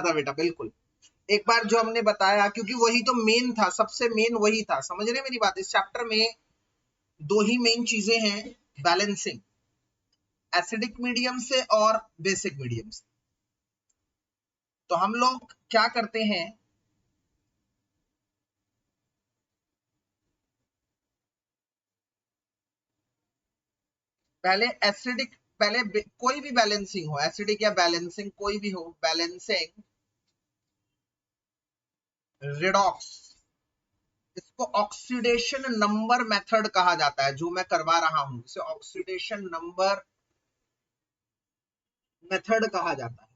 था बेटा, बिल्कुल। एक बार जो हमने बताया, क्योंकि वही तो मेन था, सबसे मेन वही था, समझ रहे मेरी बात। इस चैप्टर में दो ही मेन चीजें हैं, बैलेंसिंग एसिडिक मीडियम से और बेसिक मीडियम से। तो हम लोग क्या करते हैं, पहले एसिडिक, पहले कोई भी बैलेंसिंग हो, एसिडिक या बैलेंसिंग कोई भी हो, बैलेंसिंग रिडॉक्स, इसको ऑक्सीडेशन नंबर मेथड कहा जाता है, जो मैं करवा रहा हूं इसे ऑक्सीडेशन नंबर मेथड कहा जाता है।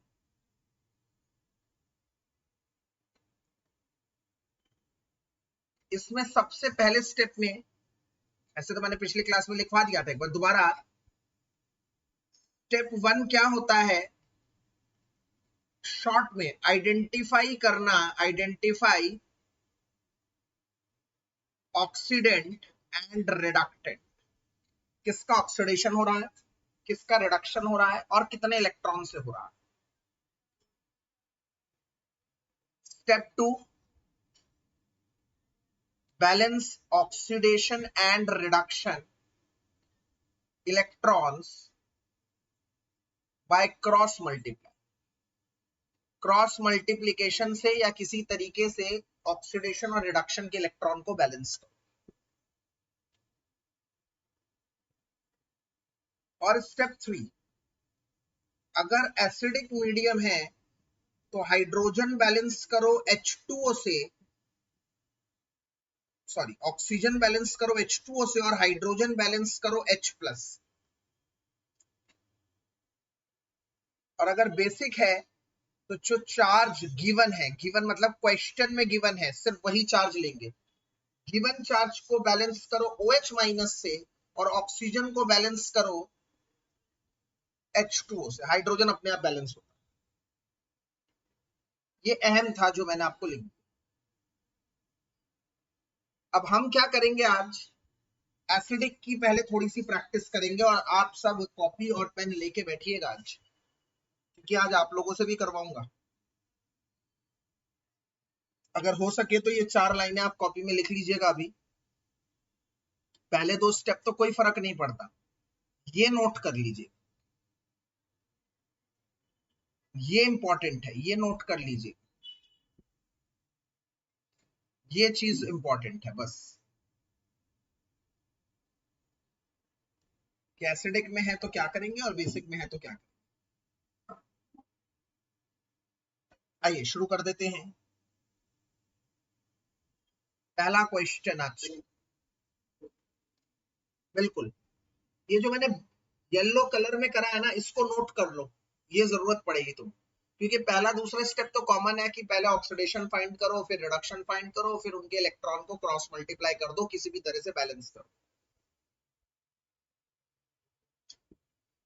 इसमें सबसे पहले स्टेप में, ऐसे तो मैंने पिछली क्लास में लिखवा दिया था, एक बार दोबारा। स्टेप 1 क्या होता है, शॉर्ट में आइडेंटिफाई करना, आइडेंटिफाई ऑक्सीडेंट एंड रिडक्टेंट, किसका ऑक्सीडेशन हो रहा है, किसका रिडक्शन हो रहा है, और कितने इलेक्ट्रॉन से हो रहा है। Step 2, balance oxidation and reduction electrons by cross multiply, cross multiplication से या किसी तरीके से ऑक्सीडेशन और रिडक्शन के इलेक्ट्रॉन को बैलेंस करो। और स्टेप 3, अगर एसिडिक मीडियम है तो हाइड्रोजन बैलेंस करो H2O से, सॉरी ऑक्सीजन बैलेंस करो H2O से, और हाइड्रोजन बैलेंस करो H+। और अगर बेसिक है तो जो चार्ज गिवन है, गिवन मतलब क्वेश्चन में गिवन है, सिर्फ वही चार्ज लेंगे। गिवन चार्ज को बैलेंस करो OH- से, और ऑक्सीजन को बैलेंस करो H2O से, हाइड्रोजन अपने आप बैलेंस होता है। ये अहम था जो मैंने आपको लिखा। अब हम क्या करेंगे, आज एसिडिक की पहले थोड़ी सी प्रैक्टिस करेंगे, और आप सब कॉपी और पेन लेके बैठिएगा आज, क्योंकि आज आप लोगों से भी करवाऊंगा। अगर हो सके तो ये 4 लाइनें आप कॉपी में लिख लीजिएगा अभी। पहले 2 स्टेप तो कोई फर्क नहीं पड़ता, ये नोट कर लीजिए, ये इंपॉर्टेंट है, ये नोट कर लीजिए, ये चीज इंपॉर्टेंट है बस। कि एसिडिक में है तो क्या करेंगे और बेसिक में है तो क्या करेंगे। आइए शुरू कर देते हैं। पहला क्वेश्चन आज, बिल्कुल ये जो मैंने येलो कलर में करा है ना, इसको नोट कर लो, ये जरूरत पड़ेगी तुम, क्योंकि पहला दूसरा स्टेप तो कॉमन है कि पहले ऑक्सीडेशन फाइंड करो, फिर रिडक्शन फाइंड करो, फिर उनके इलेक्ट्रॉन को क्रॉस मल्टीप्लाई कर दो, किसी भी तरह से बैलेंस करो।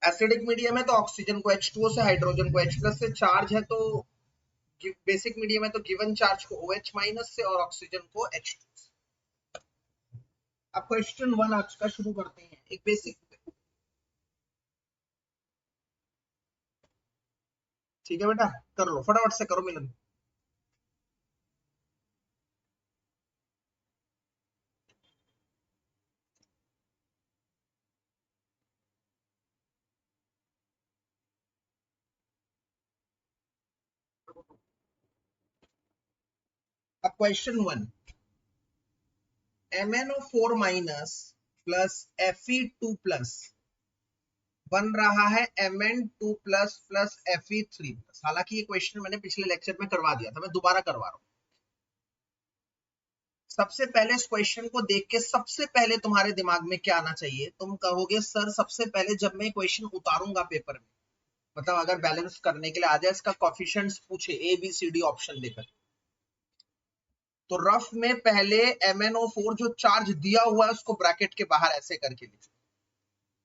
एसिडिक मीडियम है तो ऑक्सीजन को H2O से, हाइड्रोजन को H+ से, चार्ज है तो बेसिक मीडियम है तो गिवन चार्ज को OH- से और ऑक्सीजन को H2 से। अब क्वेश्चन 1 आज का शुरू करते हैं, एक बेसिक। ठीक है बेटा, कर लो फटाफट से, करो मिलन। अब क्वेश्चन 1, MnO4- प्लस Fe2+ बन रहा है Mn2+ प्लस Fe3+। हालांकि ये क्वेश्चन मैंने पिछले लेक्चर में करवा दिया था, मैं दोबारा करवा रहा हूं। सबसे पहले इस क्वेश्चन को देख के सबसे पहले तुम्हारे दिमाग में क्या आना चाहिए, तुम कहोगे सर सबसे पहले जब मैं क्वेश्चन उतारूंगा पेपर में, मतलब अगर बैलेंस करने के लिए आ जाए, इसका कोफिशिएंट्स पूछे ABCD ऑप्शन देकर, तो रफ में पहले MnO4 जो चार्ज दिया हुआ है उसको ब्रैकेट के बाहर ऐसे करके लिखो।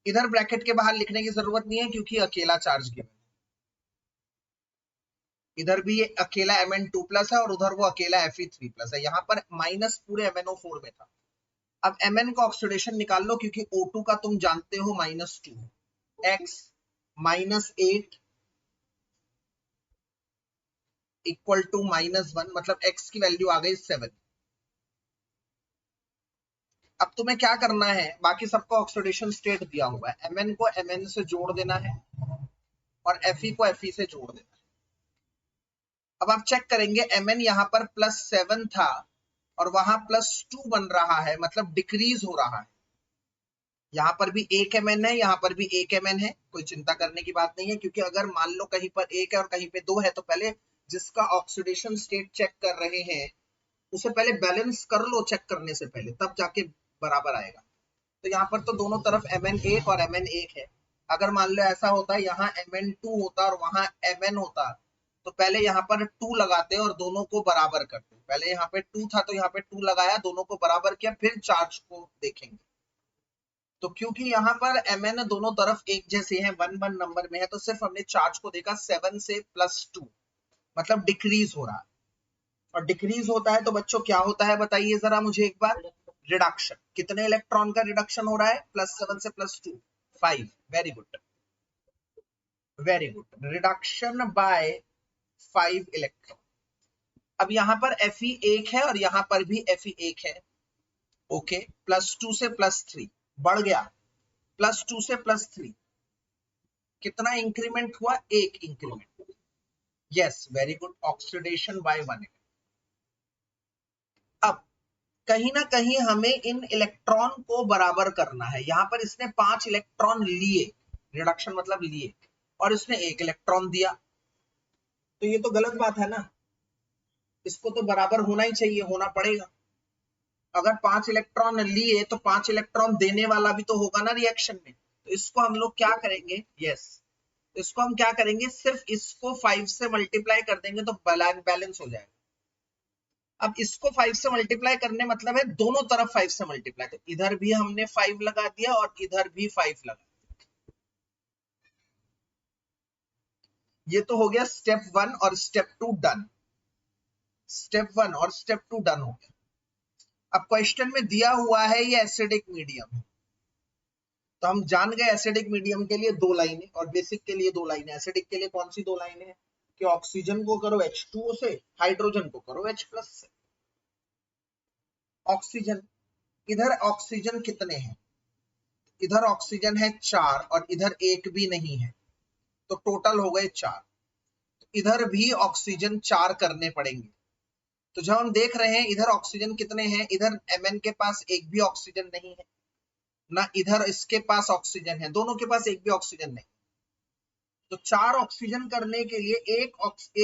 इधर ब्रैकेट के बाहर लिखने की जरूरत नहीं है क्योंकि अकेला चार्ज गिवन, इधर भी ये अकेला Mn2+ है और उधर वो अकेला Fe3+ है, यहाँ पर माइनस पूरे MnO4 में था। अब Mn का ऑक्सीडेशन निकाल लो, क्योंकि O2 का तुम जानते हो -2, x -8 इक्वल टू -1, मतलब x की वैल्यू आ गई 7। अब तुम्हें क्या करना है, बाकी सबको ऑक्सीडेशन स्टेट दिया हुआ है, Mn को Mn से जोड़ देना है और Fe को Fe से जोड़ देना है। अब आप चेक करेंगे Mn यहाँ पर +7 था और वहां +2 बन रहा है, मतलब डिक्रीज हो रहा है। यहाँ पर भी 1 Mn है, यहाँ पर भी 1 Mn है, कोई चिंता करने की बात नहीं है, क्योंकि अगर मान लो कहीं पर 1 है और कहीं पे 2 है तो पहले जिसका ऑक्सीडेशन स्टेट चेक कर रहे हैं उसे पहले बैलेंस कर लो, चेक करने से पहले, तब जाके बराबर आएगा। तो यहाँ पर तो दोनों तरफ Mn1 और Mn1 है। अगर मान लो ऐसा होता है यहाँ Mn2 होता और वहां Mn होता, तो पहले यहाँ पर 2 लगाते और दोनों को बराबर करते। पहले यहाँ पे 2 था तो यहाँ पे 2 लगाया, दोनों को बराबर किया, फिर चार्ज को देखेंगे। तो क्योंकि यहाँ पर Mn दोनों तरफ एक जैसे हैं, 1 नंबर में है, तो सिर्फ हमने चार्ज को देखा 7 से +2, मतलब डिक्रीज हो रहा है। और डिक्रीज होता है तो बच्चों क्या होता है बताइए जरा मुझे एक बार। रिडक्शन। कितने इलेक्ट्रॉन का रिडक्शन हो रहा है? +7 से +2, 5। Very good, very good. Reduction by 5 electron. अब यहाँ पर Fe1 है और यहाँ पर भी Fe1 है। ओके, +2 से +3 बढ़ गया, +2 से +3 कितना इंक्रीमेंट हुआ? 1 increment. Yes, very good, oxidation by 1। अब कहीं ना कहीं हमें इन इलेक्ट्रॉन को बराबर करना है। यहाँ पर इसने 5 इलेक्ट्रॉन लिए, रिडक्शन मतलब लिए, और इसने 1 इलेक्ट्रॉन दिया, तो ये तो गलत बात है ना। इसको तो बराबर होना ही चाहिए, होना पड़ेगा। अगर 5 इलेक्ट्रॉन लिए तो 5 इलेक्ट्रॉन देने वाला भी तो होगा ना रिएक्शन में। तो इसको हम लोग क्या करेंगे, यस, इसको हम क्या करेंगे, सिर्फ इसको 5 से मल्टीप्लाई कर देंगे तो बैलेंस हो जाएगा। अब इसको 5 से मल्टीप्लाई करने मतलब है दोनों तरफ 5 से मल्टीप्लाई, तो इधर भी हमने 5 लगा दिया और इधर भी 5 लगा दिया। ये तो हो गया स्टेप 1 और स्टेप 2 डन। स्टेप 1 और स्टेप 2 डन हो गया। अब क्वेश्चन में दिया हुआ है ये एसिडिक मीडियम, तो हम जान गए एसिडिक मीडियम के लिए 2 लाइनें और बेसिक के लिए 2 लाइनें। एसिडिक के लिए कौन सी 2 लाइनें हैं कि ऑक्सीजन को करो H2O से, हाइड्रोजन को करो H+ से। ऑक्सीजन, इधर ऑक्सीजन कितने हैं? इधर ऑक्सीजन है 4 और इधर 1 भी नहीं है, तो टोटल हो गए 4। इधर भी ऑक्सीजन 4 करने पड़ेंगे। तो जब हम देख रहे हैं इधर ऑक्सीजन कितने हैं, इधर Mn के पास एक भी ऑक्सीजन नहीं है, ना इधर इसके पास ऑक्सीजन है, दोनों के पास एक भी ऑक्सीजन नहीं। तो 4 ऑक्सीजन करने के लिए एक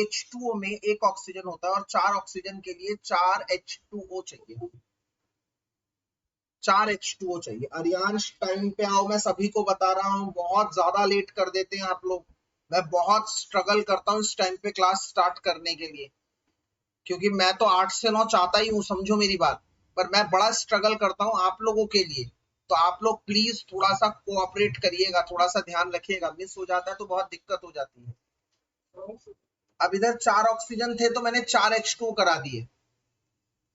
H2O में एक ऑक्सीजन होता है और 4 ऑक्सीजन के लिए 4 H2O चाहिए। 4 H2O चाहिए। अरियांश टाइम पे आओ, मैं सभी को बता रहा हूँ, बहुत ज्यादा लेट कर देते हैं आप लोग। मैं बहुत स्ट्रगल करता हूँ इस टाइम पे क्लास स्टार्ट करने के लिए, क्योंकि मैं तो 8 से 9 चाहता ही हूँ, समझो मेरी बात, पर मैं बड़ा स्ट्रगल करता हूँ आप लोगों के लिए। तो आप लोग प्लीज थोड़ा सा कोऑपरेट करिएगा, थोड़ा सा ध्यान रखिएगा, मिस हो जाता है तो बहुत दिक्कत हो जाती है। अब इधर 4 ऑक्सीजन थे तो मैंने 4 H2O करा दिए।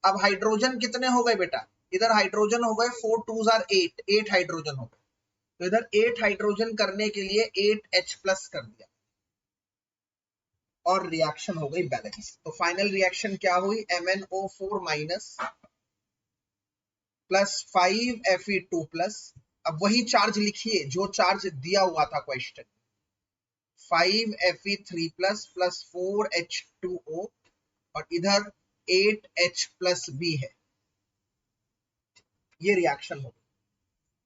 अब हाइड्रोजन कितने हो गए बेटा? इधर हाइड्रोजन हो गए 4 2s are 8, 8 हाइड्रोजन हो गए। तो इधर 8 हाइड्रोजन करने के लिए 8H+ कर दिया और रिएक्शन हो गई बैलेंस। तो फाइनल रिएक्शन क्या हुई? MnO4- plus 5Fe2+। अब वही चार्ज लिखिए जो चार्ज दिया हुआ था क्वेश्चन, 5Fe3+ प्लस 4H2O और इधर 8H+B है। ये रिएक्शन होगी।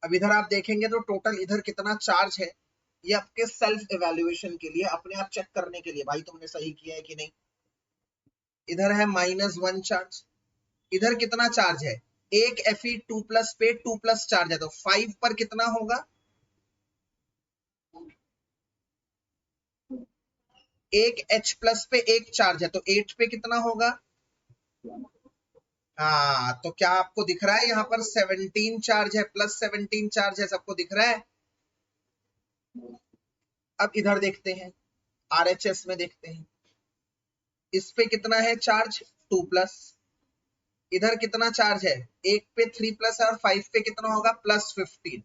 अब इधर आप देखेंगे तो टोटल इधर कितना चार्ज है, ये आपके सेल्फ इवैल्यूएशन के लिए, अपने आप चेक करने के लिए, भाई तुमने सही किया है कि नहीं। इधर है -1 चार्ज, इधर कितना चार्ज है? एक Fe2+ पे 2+ चार्ज है, तो 5 पर कितना होगा? एक H+ पे 1 चार्ज है, तो 8 पे कितना होगा? हाँ, तो क्या आपको दिख रहा है यहाँ पर 17 चार्ज है, +17 चार्ज है, सबको दिख रहा है। अब इधर देखते हैं, RHS में देखते हैं, इस पे कितना है चार्ज? 2+। इधर कितना चार्ज है? एक पे 3+ है और 5 पे कितना होगा? +15।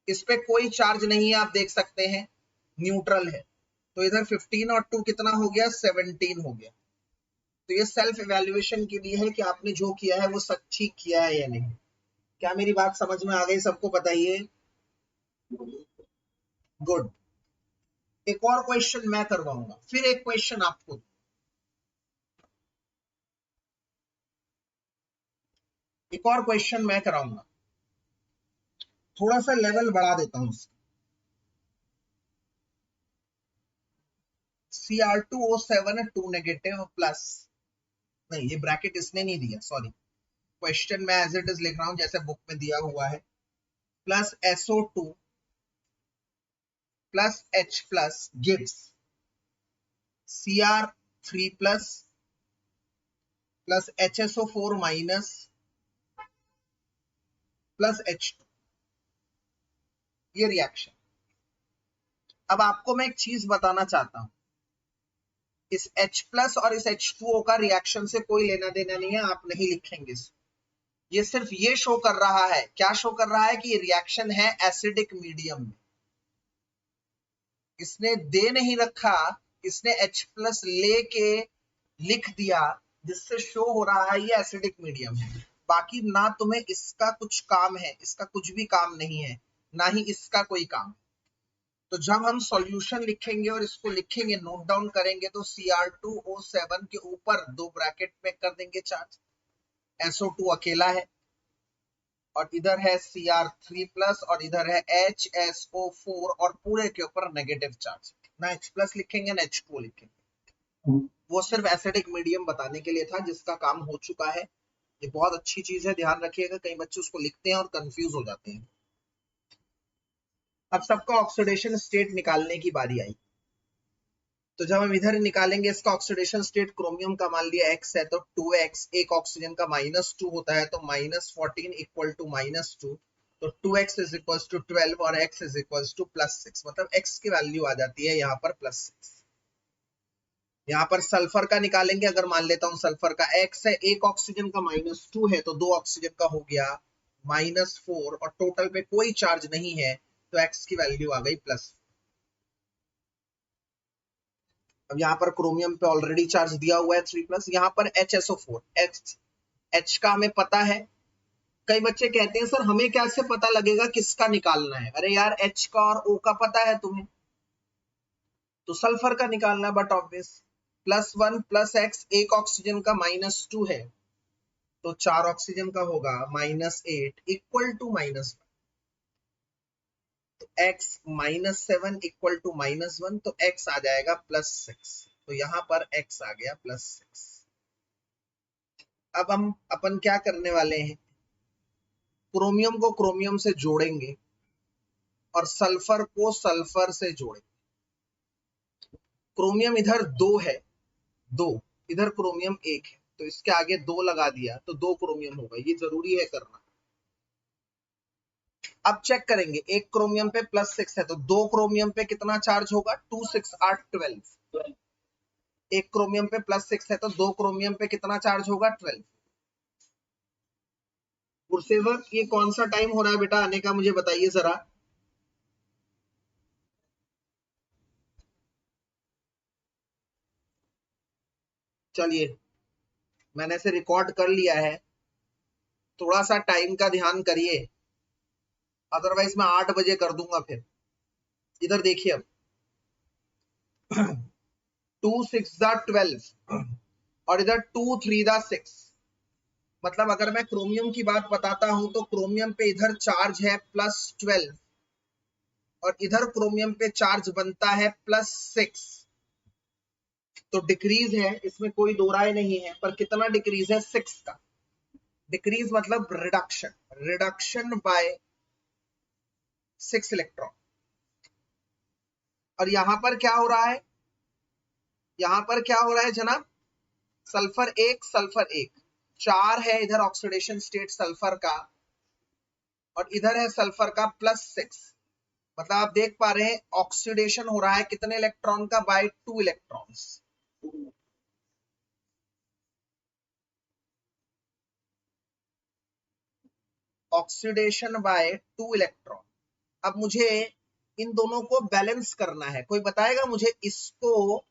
इस पे कोई चार्ज नहीं है, आप देख सकते हैं, न्यूट्रल है। तो इधर 15 और 2 कितना हो गया, 17 हो गया। तो ये सेल्फ इवैल्यूएशन के लिए है कि आपने जो किया है वो सच ठीक किया है या नहीं। क्या मेरी बात समझ में आ गई सबको, बताइए। गुड। एक और क्वेश्चन मैं करवाऊंगा, फिर एक क्वेश्चन आपको। एक और क्वेश्चन मैं कराऊंगा, थोड़ा सा लेवल बढ़ा देता हूं। Cr2O7 2 नेगेटिव प्लस, नहीं ये ब्रैकेट इसने नहीं दिया, सॉरी, क्वेश्चन में एज इट इज लिख रहा हूं जैसे बुक में दिया हुआ है, plus SO2 plus H plus gives Cr3 plus HSO4 minus plus H2, ये रिएक्शन। अब आपको मैं एक चीज बताना चाहता हूं, इस H प्लस और इस H2O का रिएक्शन से कोई लेना देना नहीं है, आप नहीं लिखेंगे इसको। ये सिर्फ ये शो कर रहा है, क्या शो कर रहा है, कि ये रिएक्शन है एसिडिक मीडियम में। इसने दे नहीं रखा, इसने H प्लस लेके लिख दिया, जिससे शो हो रहा है ये एसिडिक मीडियम है। बाकी ना तुम्हें इसका कुछ काम है, इसका कुछ भी काम नहीं है, ना ही इसका कोई काम। तो जब हम सॉल्यूशन लिखेंगे और इसको लिखेंगे, नोट डाउन करेंगे, तो Cr2O7 के ऊपर दो ब्रैकेट में कर देंगे चार्ज, SO2 अकेला है और इधर है Cr3 प्लस और इधर है HSO4 और पूरे के ऊपर नेगेटिव चार्ज। ना H प्लस लिखेंगे ना H2 लिखेंगे। वो सिर्फ एसिडिक मीडियम बताने के लिए था, जिसका काम हो चुका है। ये बहुत अच्छी चीज है, ध्यान रखिएगा, कई बच्चे उसको लिखते हैं और कंफ्यूज हो जाते हैं। अब सबका ऑक्सीडेशन स्टेट निकालने की बारी आई। तो जब हम इधर निकालेंगे इसका ऑक्सीडेशन स्टेट, क्रोमियम का मान लिया X है, तो 2X, एक ऑक्सीजन का -2 होता है, तो -14 इक्वल टू -2, तो 2X इज इक्वल टू 12 और X इज इक्वल टू +6, मतलब X की वैल्यू आ जाती है यहाँ पर +6। यहाँ पर सल्फर का निकालेंगे, अगर मान लेता हूँ सल्फर का X है, एक ऑक्सीजन का -2 है, तो दो ऑक्सीजन का हो गया -4 और टोटल पे कोई चार्ज नहीं है, तो X की वैल्यू आ गई +। अब यहाँ पर क्रोमियम पे ऑलरेडी चार्ज दिया हुआ है 3+, यहाँ पर HSO4, H का हमें पता है। कई बच्चे कहते हैं सर हमें कैसे पता लगेगा किसका निकालना है, अरे यार H का और O का पता है तुम्हें, तो सल्फर का निकालना है, बट ऑब्वियस। +1 प्लस X, एक ऑक्सीजन का -2 है, तो 4 ऑक्सीजन का होगा -8 इक्वल टू -1, तो X -7 इक्वल टू -1, तो X आ जाएगा +6, तो यहाँ पर X आ गया +6। अब हम अपन क्या करने वाले हैं, क्रोमियम को क्रोमियम से जोड़ेंगे और सल्फर को सल्फर से जोड़ेंगे। क्रोमियम इधर 2 है, 2, इधर क्रोमियम 1 है, तो इसके आगे 2 लगा दिया तो 2 क्रोमियम होगा, ये जरूरी है करना। अब चेक करेंगे, एक क्रोमियम पे +6 है, तो 2 क्रोमियम पे कितना चार्ज होगा, 2 6 8 12। एक क्रोमियम पे +6 है, तो 2 क्रोमियम पे कितना चार्ज होगा, 12। गुरसेवक, ये कौन सा टाइम हो रहा है बेटा आने का, मुझे बताइए जरा। चलिए, मैंने इसे रिकॉर्ड कर लिया है, थोड़ा सा टाइम का ध्यान करिए, अदरवाइज मैं 8 बजे कर दूंगा फिर। इधर देखिए, अब 2 6 12 और इधर 2 3 6, मतलब अगर मैं क्रोमियम की बात बताता हूं, तो क्रोमियम पे इधर चार्ज है +12 और इधर क्रोमियम पे चार्ज बनता है +6, तो डिक्रीज है, इसमें कोई दो राय नहीं है, पर कितना डिक्रीज है, 6 का डिक्रीज, मतलब रिडक्शन, रिडक्शन बाय 6 इलेक्ट्रॉन। और यहां पर क्या हो रहा है, यहां पर क्या हो रहा है जनाब, सल्फर 1 सल्फर 1, 4 है इधर ऑक्सीडेशन स्टेट सल्फर का, और इधर है सल्फर का +6, मतलब आप देख पा रहे हैं ऑक्सीडेशन हो रहा है कितने इलेक्ट्रॉन का, by 2 electrons. Oxidation by 2 electron. अब मुझे इन दोनों को बैलेंस करना है। कोई बताएगा मुझे, इसको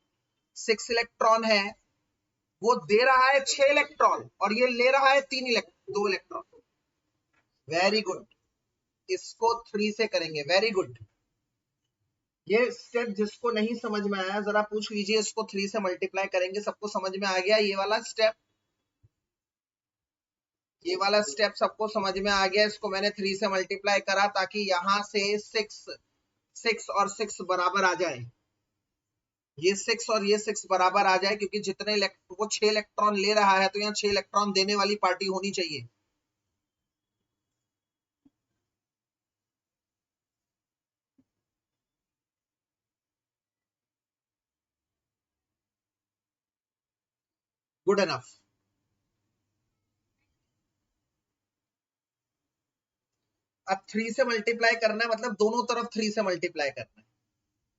6 इलेक्ट्रॉन है, वो दे रहा है 6 इलेक्ट्रॉन और ये ले रहा है 2 इलेक्ट्रॉन। वेरी गुड, इसको 3 से करेंगे। Very good. ये स्टेप जिसको नहीं समझ में आया जरा पूछ लीजिए, इसको 3 से मल्टीप्लाई करेंगे। सबको समझ में आ गया ये वाला स्टेप? ये वाला स्टेप सबको समझ में आ गया? इसको मैंने 3 से मल्टीप्लाई करा ताकि यहां से 6 और 6 बराबर आ जाए। ये 6 और ये 6 बराबर आ जाए, क्योंकि जितने वो 6 इलेक्ट्रॉन ले रहा है तो यहाँ 6 इलेक्ट्रॉन देने वाली पार्टी होनी चाहिए। Good enough. अब 3 से मल्टीप्लाई करना है, मतलब दोनों तरफ 3 से मल्टीप्लाई करना है।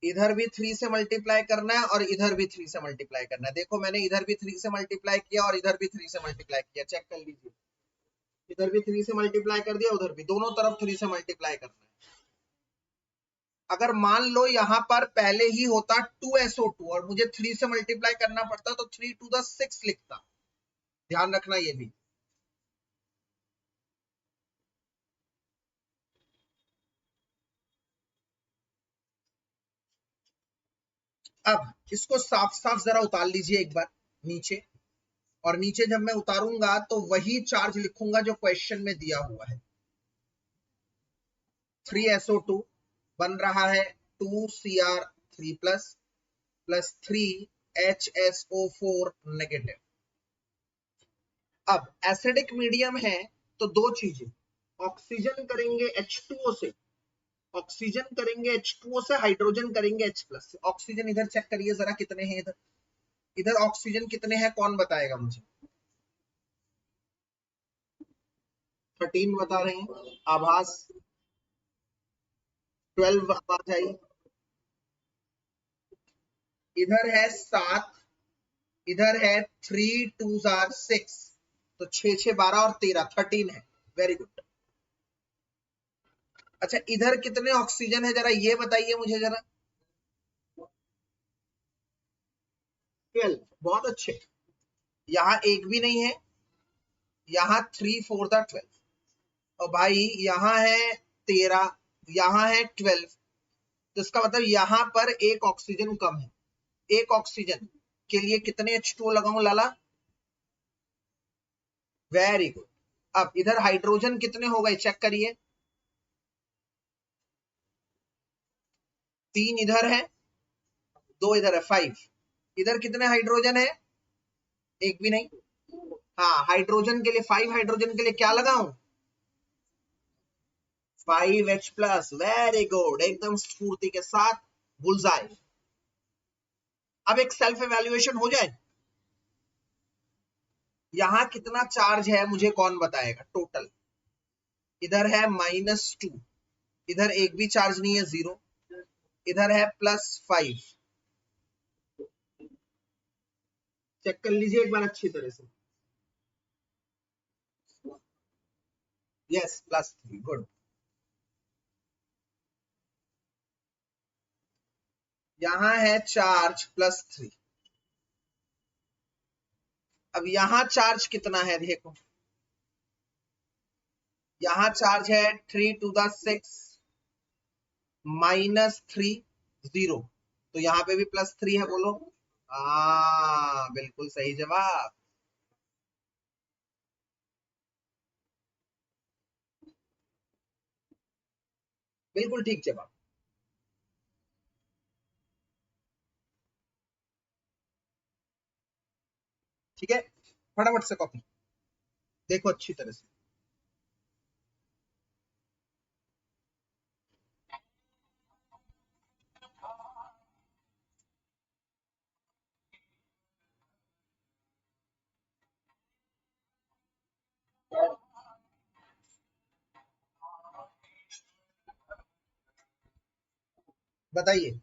इधर भी 3 से मल्टीप्लाई करना है और इधर भी 3 से मल्टीप्लाई करना है। देखो मैंने इधर भी 3 से मल्टीप्लाई किया और इधर भी 3 से मल्टीप्लाई किया, चेक कर लीजिए। इधर भी 3 से मल्टीप्लाई कर दिया, उधर भी, दोनों तरफ 3 से मल्टीप्लाई करना है। अगर मान लो यहां पर पहले ही होता 2SO2 और मुझे 3 से मल्टीप्लाई करना पड़ता तो 3 to the 6 लिखता। ध्यान रखना ये भी। अब इसको साफ साफ जरा उतार लीजिए एक बार नीचे, और नीचे जब मैं उतारूंगा तो वही चार्ज लिखूंगा जो क्वेश्चन में दिया हुआ है। 3SO2 बन रहा है 2Cr3 प्लस 3HSO4 नेगेटिव। अब एसिडिक मीडियम है तो दो चीजें, ऑक्सीजन करेंगे H2O से, ऑक्सीजन करेंगे H2O से, हाइड्रोजन करेंगे H+ से। ऑक्सीजन इधर चेक करिए जरा कितने हैं इधर, इधर ऑक्सीजन कितने हैं कौन बताएगा मुझे? 13 बता रहे हैं, आभास 12 आवाज आई। इधर है 7, इधर है 3 2 6, तो 6 6 12 और 13 13 है। Very good. अच्छा इधर कितने ऑक्सीजन है जरा ये बताइए मुझे जरा। 12, बहुत अच्छे। यहाँ एक भी नहीं है, यहाँ 3 4 12, और भाई यहाँ है 13, यहाँ है 12, तो इसका मतलब यहाँ पर एक ऑक्सीजन कम है। एक ऑक्सीजन के लिए कितने H2O लगाऊं लाला? Very good. अब इधर हाइड्रोजन कितने हो गए चेक करिए, 3 इधर है, 2 इधर है, 5। इधर कितने हाइड्रोजन है? एक भी नहीं। हाँ हाइड्रोजन के लिए 5 हाइड्रोजन के लिए क्या लगाऊं? 5H+। वेरी गुड, एकदम स्फूर्ति के साथ बुलजाई। अब एक सेल्फ इवैल्यूएशन हो जाए। यहां कितना चार्ज है मुझे कौन बताएगा टोटल? इधर है -2, इधर एक भी चार्ज नहीं है, 0, इधर है +5। चेक कर लीजिए एक बार अच्छी तरह से। Yes +3, good. यहां है चार्ज +3। अब यहां चार्ज कितना है देखो, यहां चार्ज है 3 to the 6 -3 0, तो यहाँ पे भी +3 है, बोलो। बिल्कुल सही जवाब। बिल्कुल ठीक जवाब। ठीक है, फटाफट से कॉपी देखो अच्छी तरह से। बताइए।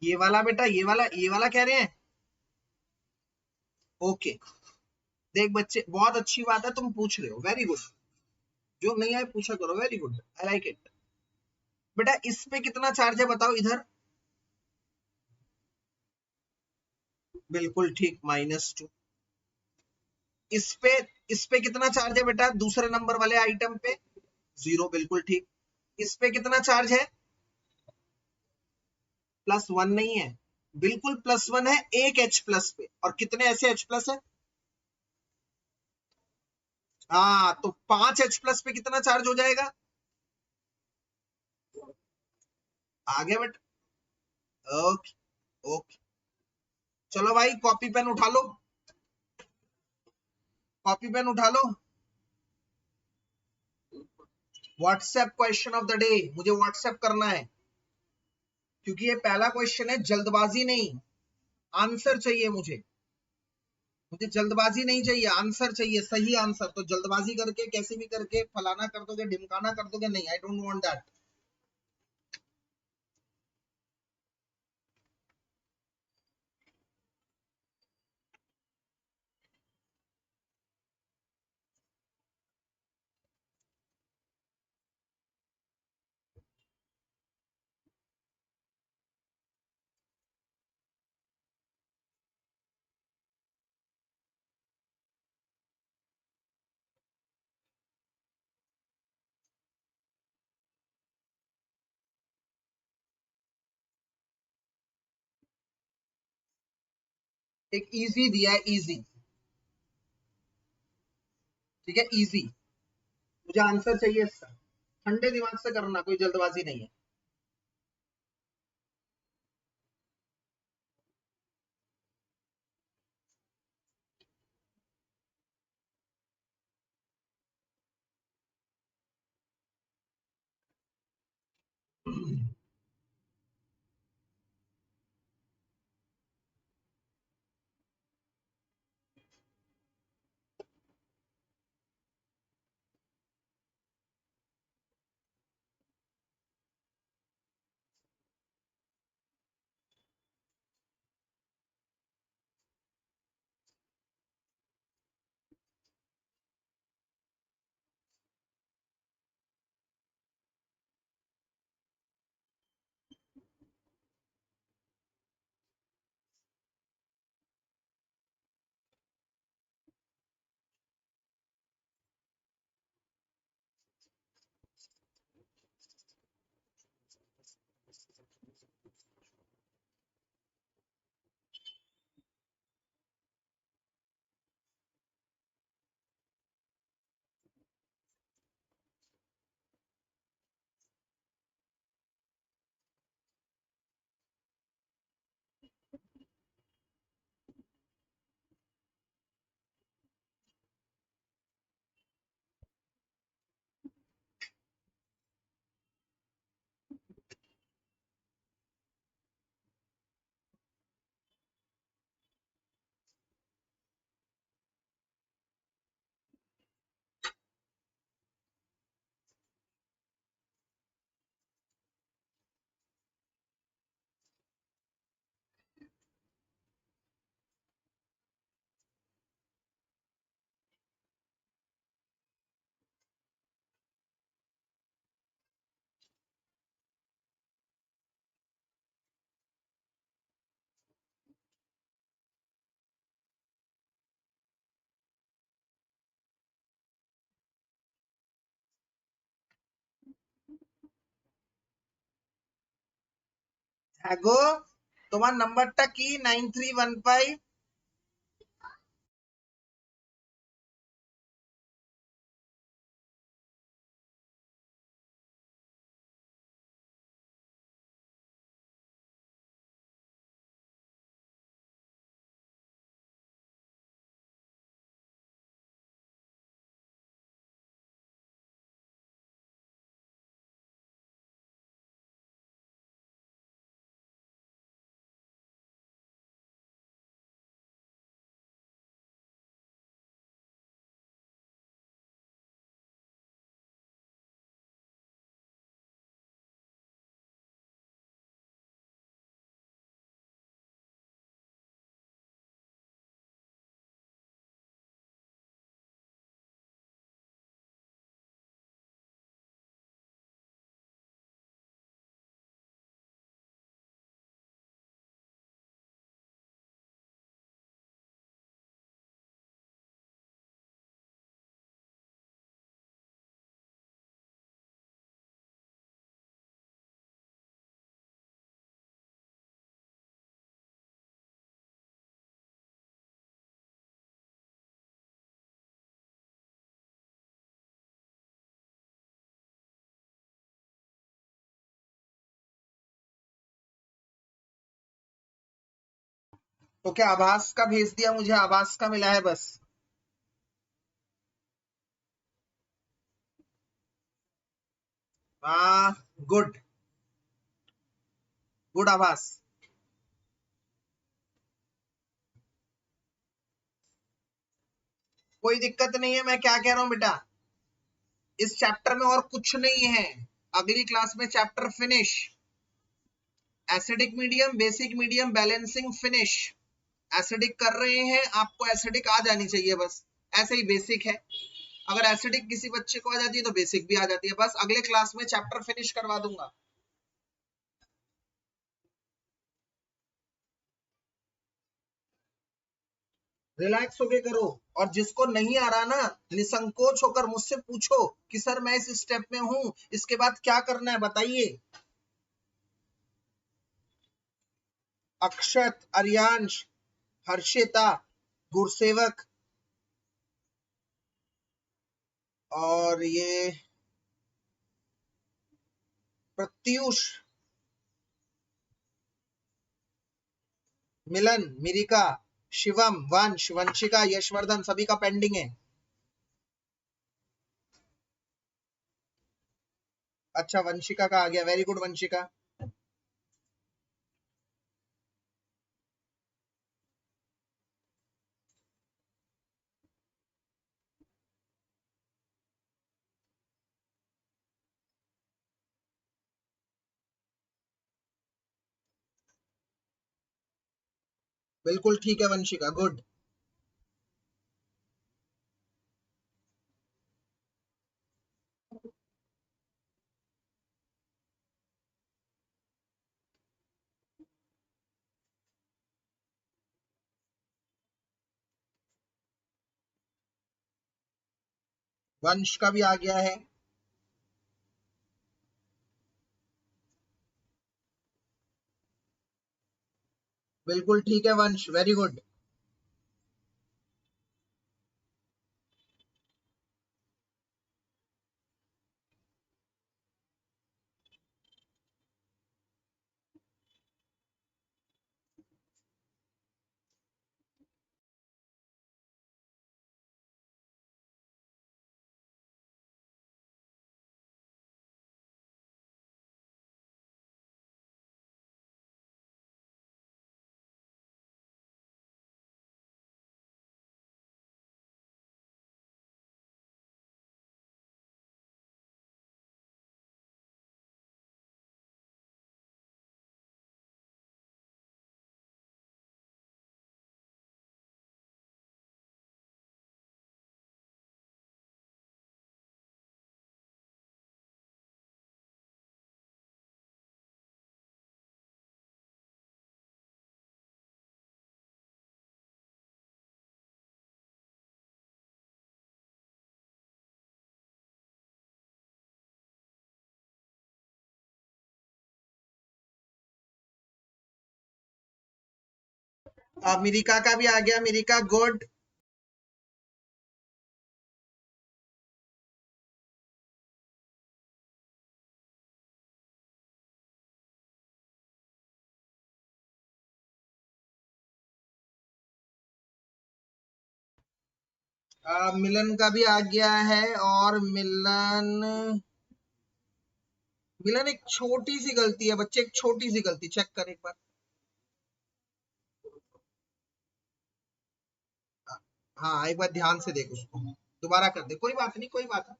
ये वाला बेटा, ये वाला कह रहे हैं। ओके, देख बच्चे, बहुत अच्छी बात है तुम पूछ रहे हो, वेरी गुड। जो नहीं आए पूछा करो, very good, I like it. बेटा इस पे कितना चार्ज है बताओ इधर। बिल्कुल ठीक, -2। इस पे इस पे कितना चार्ज है बेटा दूसरे नंबर वाले आइटम पे? 0, बिल्कुल ठीक। इस पे कितना चार्ज है? +1 नहीं है, बिल्कुल +1 है, एक H प्लस पे। और कितने ऐसे H प्लस है? हाँ, तो 5 H प्लस पे कितना चार्ज हो जाएगा? आगे बट, ओके, ओके। चलो भाई कॉपी पेन उठा लो, कॉपी पेन उठा लो। WhatsApp question of the day, मुझे व्हाट्सएप करना है, क्योंकि ये पहला क्वेश्चन है, जल्दबाजी नहीं, आंसर चाहिए मुझे। मुझे जल्दबाजी नहीं चाहिए, आंसर चाहिए, सही आंसर। तो जल्दबाजी करके कैसे भी करके फलाना कर दोगे, ढिमकाना कर दोगे, नहीं, आई डोंट वांट दैट। एक इजी दिया है, इजी, ठीक है, इजी। मुझे आंसर चाहिए इसका, ठंडे दिमाग से करना, कोई जल्दबाजी नहीं है। গো, তোমার নাম্বারটা কি? 9315। तो क्या आभास का भेज दिया? मुझे आभास का मिला है बस। हाँ, गुड गुड आभास। कोई दिक्कत नहीं है, मैं क्या कह रहा हूँ बेटा, इस चैप्टर में और कुछ नहीं है। अगली क्लास में chapter finish. Acidic medium, basic medium, balancing, finish. Acidic कर रहे हैं, आपको एसिडिक आ जानी चाहिए बस, ऐसे ही बेसिक है। अगर एसिडिक किसी बच्चे को आ जाती है तो बेसिक भी आ जाती है। बस अगले क्लास में चैप्टर फिनिश करवा दूंगा। रिलैक्स होके करो। और जिसको नहीं आ रहा ना, निसंकोच होकर मुझसे पूछो कि सर मैं इस स्टेप में हूं, इसके बाद क्या करना है बताइए। अक्षत, अर्यांश, हर्षिता, गुरसेवक, और ये प्रत्युष, मिलन, मिरिका, शिवम, वंश, वंशिका, यशवर्धन, सभी का पेंडिंग है। अच्छा, वंशिका का आ गया, वेरी गुड वंशिका। बिल्कुल ठीक है वंशिका, गुड। वंश का भी आ गया है। बिल्कुल ठीक है वंश, वेरी गुड। मिरिका का भी आ गया, मिरिका गुड। मिलन का भी आ गया है। और मिलन, मिलन एक छोटी सी गलती है बच्चे, एक छोटी सी गलती, चेक कर एक बार। हाँ, एक बार ध्यान से देख उसको, दोबारा कर दे, कोई बात नहीं, कोई बात नहीं।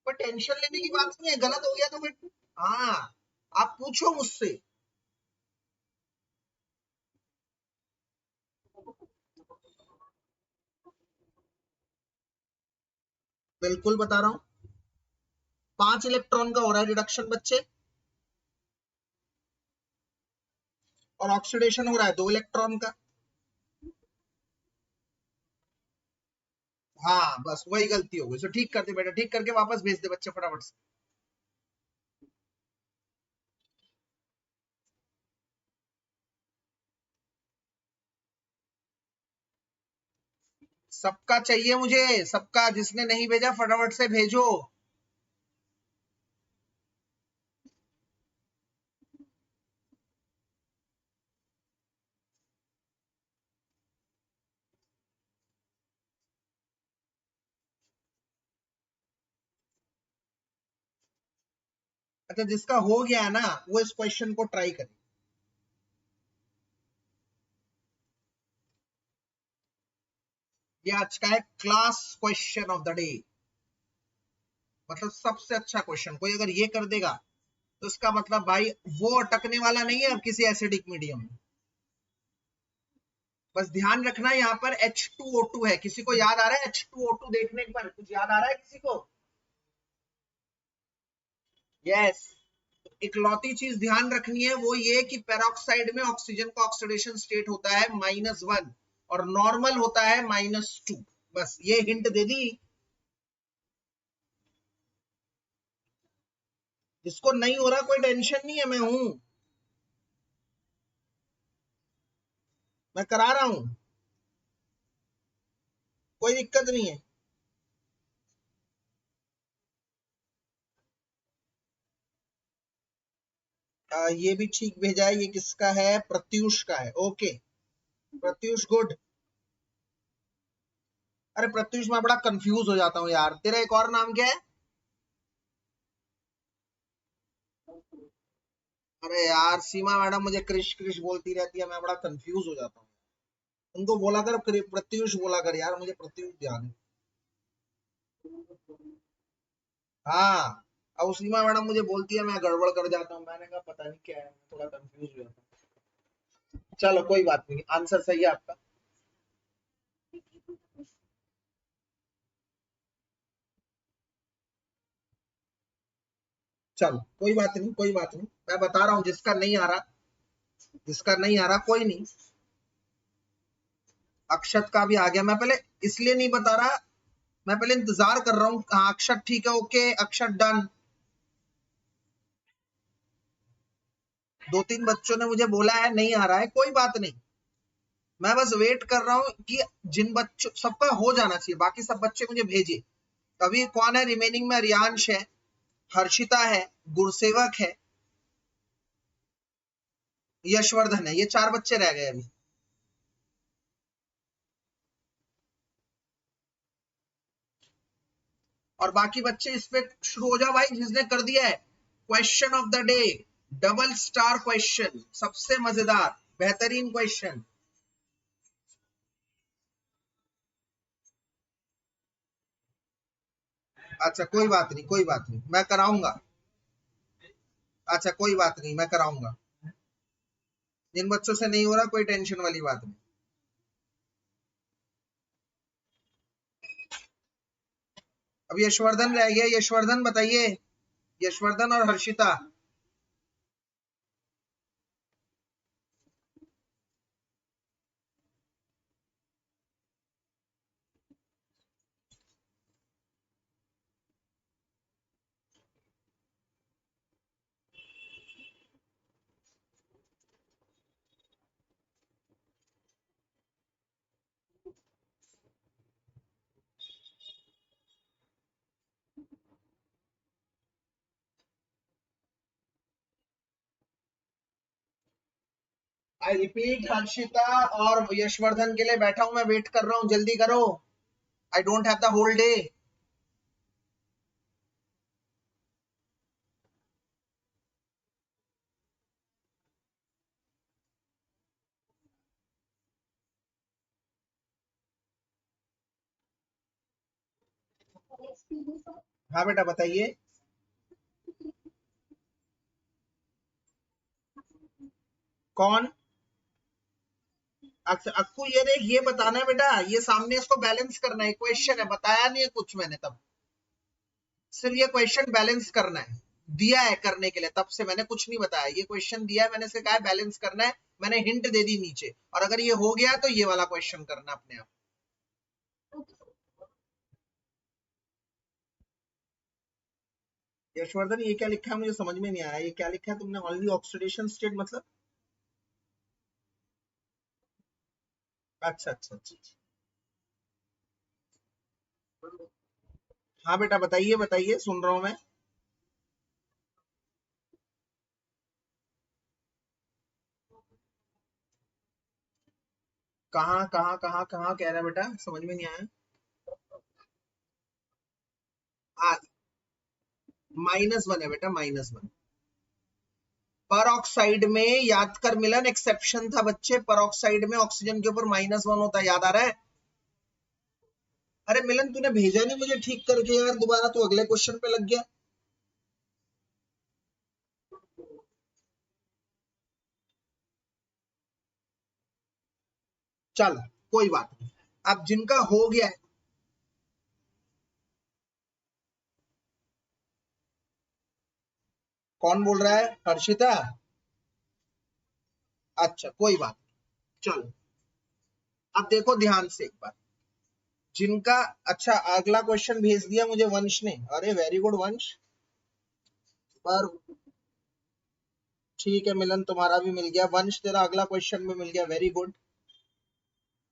पर टेंशन लेने की बात नहीं है, गलत हो गया तो फिर, हाँ, आप पूछो मुझसे। बिल्कुल बता रहा हूँ। 5 इलेक्ट्रॉन का हो रहा है रिडक्शन बच्चे, और ऑक्सीडेशन हो रहा है 2 इलेक्ट्रॉन का। हाँ, बस वही गलती हो गई, सो ठीक कर दे बेटा, ठीक करके वापस भेज दे बच्चे फटाफट से। सबका चाहिए मुझे, सबका, जिसने नहीं भेजा फटाफट से भेजो। अच्छा, जिसका हो गया है ना वो इस क्वेश्चन को ट्राई करे। ये आज का है class question of the day, मतलब सबसे अच्छा क्वेश्चन। कोई अगर ये कर देगा तो इसका मतलब भाई वो अटकने वाला नहीं है अब किसी एसिडिक मीडियम में। बस ध्यान रखना यहाँ पर H2O2 है। किसी को याद आ रहा है H2O2 देखने पर कुछ याद आ रहा है किसी को? यस। इकलौती चीज ध्यान रखनी है वो ये कि पेरोक्साइड में ऑक्सीजन का ऑक्सीडेशन स्टेट होता है -1 और नॉर्मल होता है -2। बस ये हिंट दे दी। जिसको नहीं हो रहा कोई टेंशन नहीं है, मैं हूं, मैं करा रहा हूं, कोई दिक्कत नहीं है। ये भी ठीक भेजा है। ये किसका है? प्रत्युष का है। Okay Pratyush, good. अरे प्रत्युष, मैं बड़ा कंफ्यूज हो जाता हूँ यार। तेरा एक और नाम क्या है? अरे यार सीमा मैडम मुझे क्रिश क्रिश बोलती रहती है, मैं बड़ा कंफ्यूज हो जाता हूँ। उनको बोला कर प्रत्युष बोला कर यार, मुझे प्रत्युष ध्यान है। हाँ, अब सीमा मैडम मुझे बोलती है, मैं गड़बड़ कर जाता हूँ। मैंने कहा पता नहीं क्या है, थोड़ा कंफ्यूज हो जाता हूँ। चलो कोई बात नहीं, आंसर सही है आपका। चलो कोई बात नहीं, कोई बात नहीं, मैं बता रहा हूँ जिसका नहीं आ रहा, जिसका नहीं आ रहा कोई नहीं। अक्षत का भी आ गया। मैं पहले इसलिए नहीं बता रहा, मैं पहले इंतजार कर रहा हूँ। हाँ अक्षत ठीक है, ओके अक्षत डन। दो तीन बच्चों ने मुझे बोला है नहीं आ रहा है, कोई बात नहीं। मैं बस वेट कर रहा हूँ कि जिन बच्चों, सबका हो जाना चाहिए, बाकी सब बच्चे मुझे भेजे। अभी कौन है रिमेनिंग में? रियांश है, हर्षिता है, गुरसेवक है, यशवर्धन है। ये 4 बच्चे रह गए अभी। और बाकी बच्चे इस पे शुरू हो जाओ भाई, जिसने कर दिया है। Question of the day, double star question, सबसे मजेदार बेहतरीन क्वेश्चन। अच्छा कोई बात नहीं, कोई बात नहीं, मैं कराऊंगा। अच्छा कोई बात नहीं, मैं कराऊंगा। जिन बच्चों से नहीं हो रहा कोई टेंशन वाली बात नहीं। अब यशवर्धन रह गया। यशवर्धन बताइए, यशवर्धन और हर्षिता। आई रिपीट, हर्षिता और यशवर्धन के लिए बैठा हूं, मैं वेट कर रहा हूं, जल्दी करो। I don't have the whole day. हाँ बेटा बताइए। कौन? अच्छा अक्कू, ये देख, ये बताना है बेटा, ये सामने इसको बैलेंस करना है। क्वेश्चन है, बताया नहीं है कुछ मैंने तब। सिर्फ ये क्वेश्चन बैलेंस करना है, दिया है करने के लिए, तब से मैंने कुछ नहीं बताया। ये क्वेश्चन दिया है, मैंने से कहा है बैलेंस करना है, मैंने हिंट दे दी नीचे। और अगर ये हो गया तो ये वाला क्वेश्चन करना अपने आप। यशवर्धन ये क्या लिखा है मुझे समझ में नहीं आया। ये क्या लिखा है तुमने? ऑनली ऑक्सीडेशन स्टेट मतलब? अच्छा अच्छा अच्छा अच्छा। हाँ बेटा बताइए, बताइए, सुन रहा हूं मैं। कहाँ कहाँ कहाँ कहाँ कह रहा है बेटा, समझ में नहीं आया। हाँ -1 है बेटा, -1। परऑक्साइड में याद कर मिलन एक्सेप्शन था बच्चे, परऑक्साइड में ऑक्सीजन के ऊपर -1 होता है, याद आ रहा है? अरे मिलन तूने भेजा नहीं मुझे ठीक करके यार, दोबारा तू अगले क्वेश्चन पे लग गया। चल कोई बात नहीं, अब जिनका हो गया है, कौन बोल रहा है? हर्षिता? अच्छा कोई बात नहीं, चलो अब देखो ध्यान से एक बार, जिनका, अच्छा अगला क्वेश्चन भेज दिया मुझे वंश ने, अरे वेरी गुड वंश। पर ठीक है मिलन, तुम्हारा भी मिल गया, वंश तेरा अगला क्वेश्चन भी मिल गया, वेरी गुड,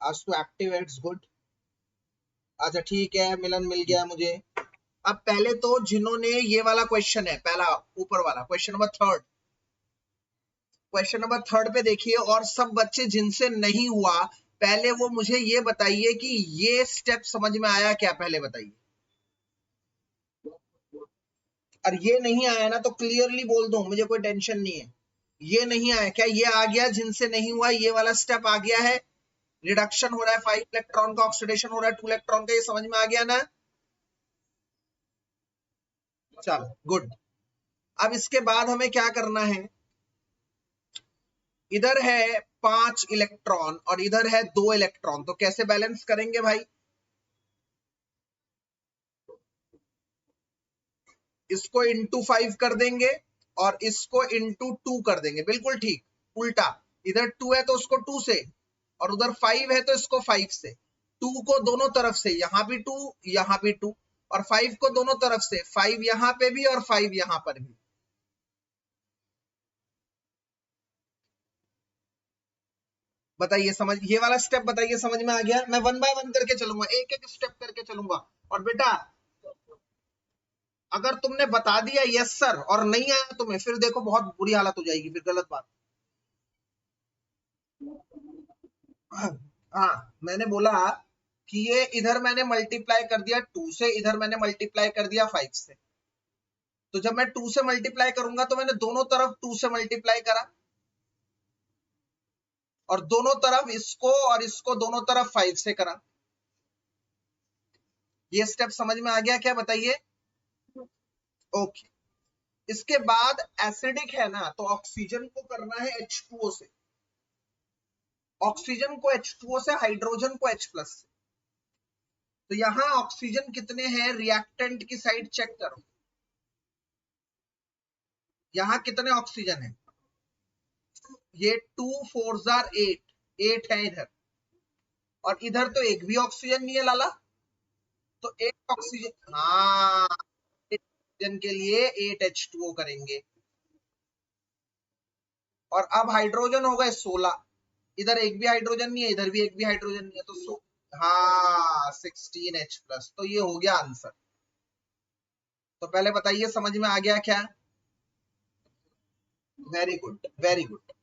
आज तो एक्टिव है, इट्स गुड। अच्छा ठीक है मिलन, मिल गया मुझे। अब पहले तो जिन्होंने ये वाला क्वेश्चन है, पहला ऊपर वाला question number third, question number third पे देखिए, और सब बच्चे जिनसे नहीं हुआ, पहले वो मुझे ये बताइए कि ये स्टेप समझ में आया क्या, पहले बताइए। और ये नहीं आया ना तो क्लियरली बोल दो, मुझे कोई टेंशन नहीं है। ये नहीं आया क्या, ये आ गया जिनसे नहीं हुआ, ये वाला स्टेप आ गया है, रिडक्शन हो रहा है 5 इलेक्ट्रॉन का, ऑक्सीडेशन हो रहा है 2 इलेक्ट्रॉन का, ये समझ में आ गया ना? चलो गुड। अब इसके बाद हमें क्या करना है, इधर है 5 इलेक्ट्रॉन और इधर है 2 इलेक्ट्रॉन, तो कैसे बैलेंस करेंगे भाई? इसको इंटू 5 कर देंगे और इसको इंटू 2 कर देंगे, बिल्कुल ठीक। उल्टा, इधर 2 है तो उसको 2 से, और उधर 5 है तो इसको 5 से। 2 को दोनों तरफ से, यहां भी 2 यहां भी 2, और 5 को दोनों तरफ से, 5 यहां पे भी और 5 यहां पर भी। बताइए समझ, ये वाला स्टेप बताइए समझ में आ गया? मैं वन बाय वन करके चलूंगा, एक एक स्टेप करके चलूंगा। और बेटा अगर तुमने बता दिया यस सर और नहीं आया तुम्हें, फिर देखो बहुत बुरी हालत हो जाएगी, फिर गलत बात। हाँ, मैंने बोला कि ये इधर मैंने मल्टीप्लाई कर दिया 2 से, इधर मैंने मल्टीप्लाई कर दिया 5 से, तो जब मैं 2 से मल्टीप्लाई करूंगा तो मैंने दोनों तरफ 2 से मल्टीप्लाई करा, और दोनों तरफ इसको और इसको दोनों तरफ 5 से करा। ये स्टेप समझ में आ गया क्या, बताइए? ओके। इसके बाद एसिडिक है ना, तो ऑक्सीजन को करना है H2O से, ऑक्सीजन को H2O से, हाइड्रोजन को H प्लस से। तो यहां ऑक्सीजन कितने हैं, रिएक्टेंट की साइड चेक करो, यहां कितने ऑक्सीजन है, ये 2 4 जार 8 है इधर, और इधर तो एक भी ऑक्सीजन नहीं है लाला, तो एक ऑक्सीजन, हाँ, ऑक्सीजन के लिए 8H2O करेंगे। और अब हाइड्रोजन हो गए 16, इधर एक भी हाइड्रोजन नहीं है, इधर भी एक भी हाइड्रोजन नहीं है, तो हाँ 16H प्लस, तो ये हो गया आंसर। तो पहले बताइए समझ में आ गया क्या? Very good very good.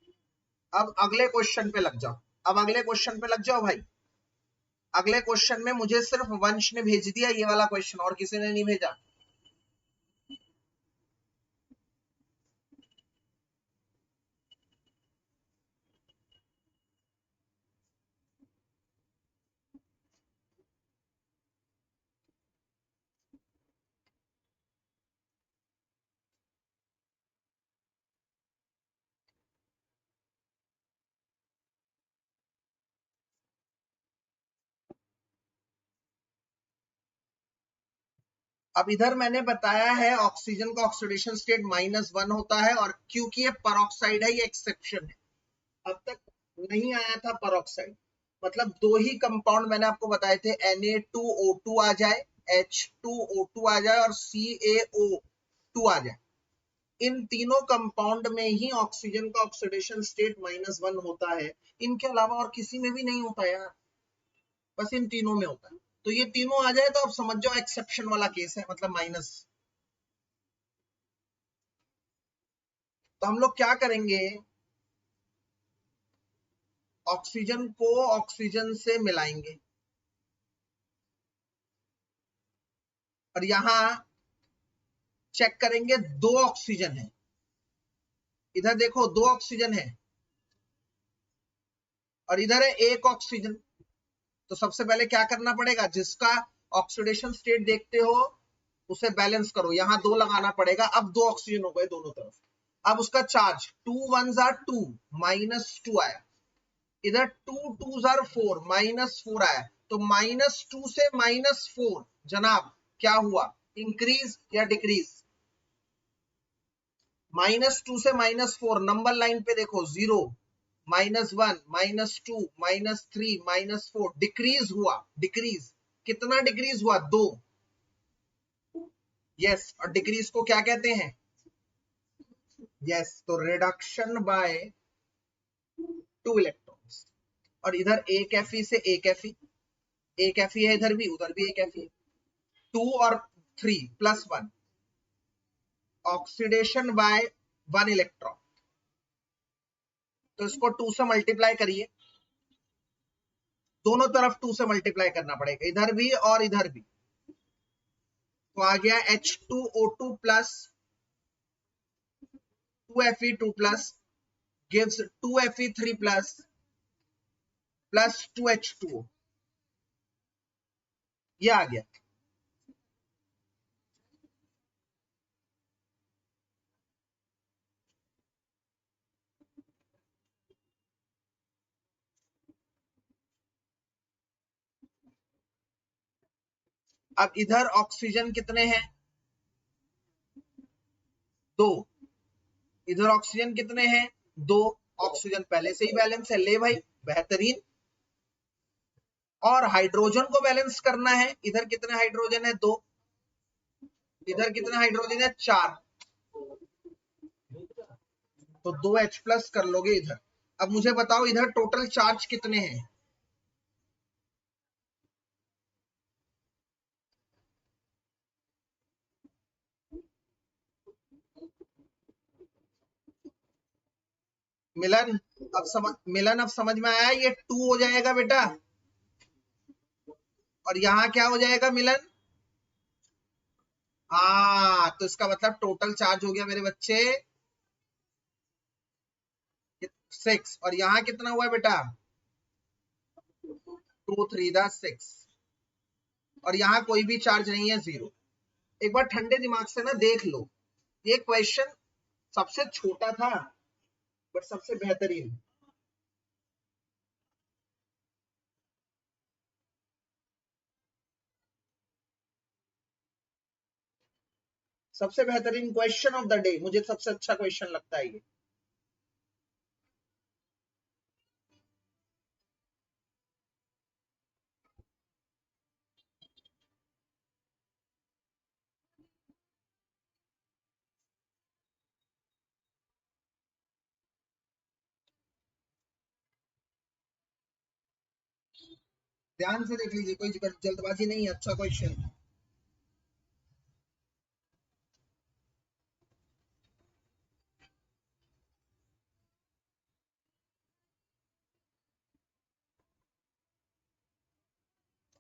अब अगले क्वेश्चन पे लग जाओ, अब अगले क्वेश्चन पे लग जाओ भाई। अगले क्वेश्चन में मुझे सिर्फ वंश ने भेज दिया ये वाला क्वेश्चन, और किसी ने नहीं भेजा। अब इधर मैंने बताया है ऑक्सीजन का ऑक्सीडेशन स्टेट -1 होता है, और क्योंकि ये परऑक्साइड है ये एक्सेप्शन है, अब तक नहीं आया था परऑक्साइड, मतलब दो ही कंपाउंड मैंने आपको बताए थे, Na2O2 आ जाए, H2O2 आ जाए और CaO2 आ जाए, इन तीनों कंपाउंड में ही ऑक्सीजन का ऑक्सीडेशन स्टेट -1 होता है, इनके अलावा और किसी में भी नहीं होता यार, बस इन तीनों में होता है। तो ये तीनों आ जाए तो आप समझ जाओ एक्सेप्शन वाला केस है, मतलब माइनस। तो हम लोग क्या करेंगे, ऑक्सीजन को ऑक्सीजन से मिलाएंगे, और यहां चेक करेंगे 2 ऑक्सीजन है, इधर देखो 2 ऑक्सीजन है और इधर है 1 ऑक्सीजन। तो सबसे पहले क्या करना पड़ेगा, जिसका ऑक्सीडेशन स्टेट देखते हो उसे बैलेंस करो, यहां 2 लगाना पड़ेगा। अब 2 ऑक्सीजन हो गए दोनों तरफ। अब उसका चार्ज 2 1s are 2 -2 आया, इधर 2 2s are 4 -4 आया। तो -2 से -4 जनाब क्या हुआ, इंक्रीज या डिक्रीज? -2 से -4 नंबर लाइन पे देखो, 0 -1 -2 -3 -4, डिक्रीज हुआ। डिक्रीज कितना डिक्रीज हुआ, 2। यस, और डिक्रीज को क्या कहते हैं? यस, तो रिडक्शन बाय 2 इलेक्ट्रॉन्स। और इधर एक Fe से एक Fe, एक Fe है इधर भी, उधर भी एक Fe, 2 और 3 +1, ऑक्सीडेशन बाय 1 इलेक्ट्रॉन। तो इसको 2 से मल्टीप्लाई करिए, दोनों तरफ 2 से मल्टीप्लाई करना पड़ेगा, इधर भी और इधर भी। तो आ गया H2O2 plus 2Fe2 plus gives 2Fe3 plus 2H2O, ये आ गया। अब इधर ऑक्सीजन कितने हैं, 2। इधर ऑक्सीजन कितने हैं, 2। ऑक्सीजन पहले से ही बैलेंस है, ले भाई बेहतरीन। और हाइड्रोजन को बैलेंस करना है, इधर कितने हाइड्रोजन है, 2। इधर कितने हाइड्रोजन है, 4। तो 2H+ कर लोगे इधर। अब मुझे बताओ इधर टोटल चार्ज कितने हैं? मिलन अब समझ में आया, ये 2 हो जाएगा बेटा, और यहां क्या हो जाएगा मिलन? हाँ, तो इसका मतलब टोटल चार्ज हो गया मेरे बच्चे 6। और यहां कितना हुआ बेटा, 2 3 6। और यहां कोई भी चार्ज नहीं है, 0। एक बार ठंडे दिमाग से ना देख लो, ये क्वेश्चन सबसे छोटा था बट सबसे बेहतरीन। सबसे बेहतरीन क्वेश्चन ऑफ द डे, मुझे सबसे अच्छा क्वेश्चन लगता है ये। ध्यान से देख लीजिए, कोई जल्दबाजी नहीं है, अच्छा क्वेश्चन।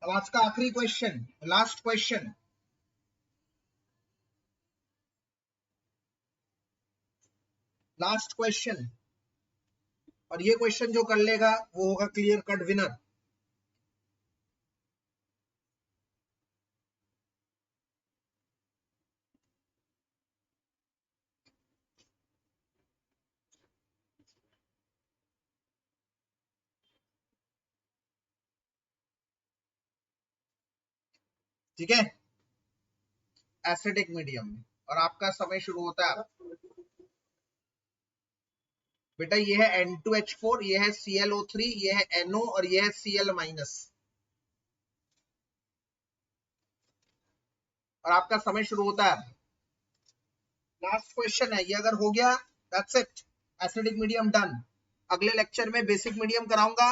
अब आज का आखिरी question, last question. Last question, और ये क्वेश्चन जो कर लेगा वो होगा क्लियर कट विनर। ठीक है, एसिडिक मीडियम में, और आपका समय शुरू होता है। बेटा ये है N2H4, ये है ClO3, ये है NO और ये है Cl-। और आपका समय शुरू होता है। लास्ट क्वेश्चन है ये, अगर हो गया that's it, acidic medium done. अगले लेक्चर में बेसिक मीडियम कराऊंगा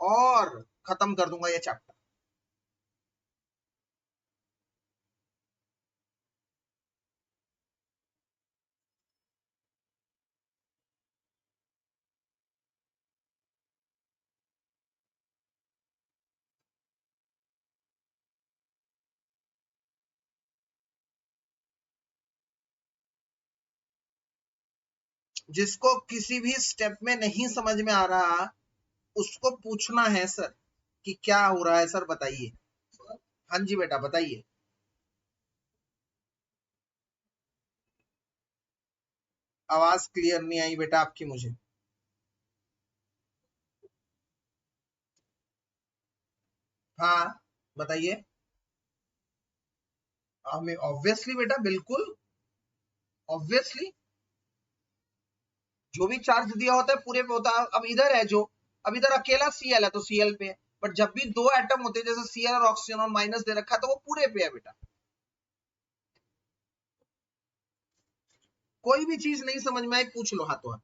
और खत्म कर दूंगा ये चैप्टर। जिसको किसी भी स्टेप में नहीं समझ में आ रहा उसको पूछना है सर कि क्या हो रहा है सर, बताइए। हाँ जी बेटा बताइए। आवाज क्लियर नहीं आई बेटा आपकी मुझे। हाँ बताइए। हमें ऑब्वियसली बेटा, बिल्कुल ऑब्वियसली जो भी चार्ज दिया होता है पूरे पे होता है। अब इधर है जो, अब इधर अकेला सीएल है तो सीएल पे है, बट जब भी दो एटम होते हैं जैसे सीएल और ऑक्सीजन और माइनस दे रखा है तो वो पूरे पे है बेटा। कोई भी चीज नहीं समझ में आई पूछ लो हाथों हाथ।